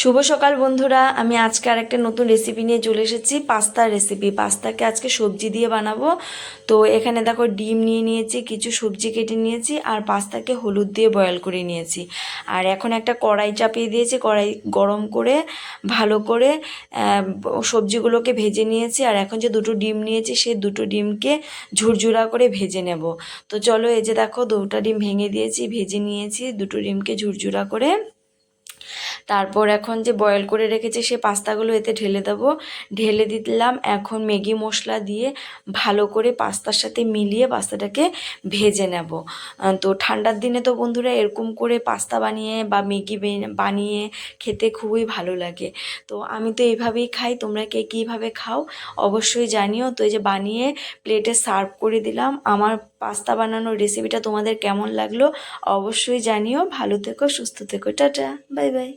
শুভ সকাল বন্ধুরা, আমি আজকে আরেকটা নতুন রেসিপি নিয়ে চলে এসেছি। পাস্তার রেসিপি। পাস্তাকে আজকে সবজি দিয়ে বানাবো। তো এখানে দেখো ডিম নিয়ে নিয়েছি, কিছু সবজি কেটে নিয়েছি, আর পাস্তাকে হলুদ দিয়ে বয়েল করে নিয়েছি। আর এখন একটা কড়াই চাপিয়ে দিয়েছি, কড়াই গরম করে ভালো করে সবজিগুলোকে ভেজে নিয়েছি। আর এখন যে দুটো ডিম নিয়েছি, সেই দুটো ডিমকে ঝুরঝুরা করে ভেজে নেব। তো চলো, এই যে দেখো দুটো ডিম ভেঙে দিয়েছি, ভেজে নিয়েছি দুটো ডিমকে ঝুরঝুরা করে। তারপর এখন যে বয়েল করে রেখেছি সে পাস্তাগুলো এতে ঢেলে দেবো। ঢেলে দিলাম। এখন ম্যাগি মশলা দিয়ে ভালো করে পাস্তার সাথে মিলিয়ে পাস্তাটাকে ভেজে নেব। তো ঠান্ডার দিনে তো বন্ধুরা এরকম করে পাস্তা বানিয়ে বা ম্যাগি বানিয়ে খেতে খুবই ভালো লাগে। তো আমি তো এইভাবেই খাই, তোমরা কে কীভাবে খাও অবশ্যই জানিও। তো এই যে বানিয়ে প্লেটে সার্ভ করে দিলাম। আমার পাস্তা বানানোর রেসিপিটা তোমাদের কেমন লাগলো অবশ্যই জানিও। ভালো থেকো, সুস্থ থেকো, টাটা, বাই বাই।